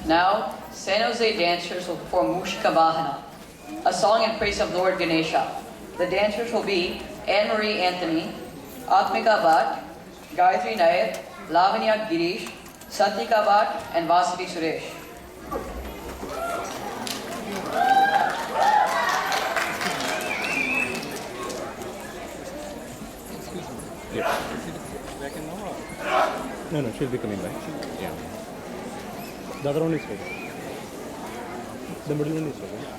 Now, San Jose dancers will perform Mushika Bahana, a song in praise of Lord Ganesha. The dancers will be Anne-Marie Anthony, Atmika Bhatt, Gayatri Nair, Lavanya Girish, Satika Bhatt, and Vasili Suresh. No, she'll be coming back. Yeah. The other one is ready. The middle one is ready.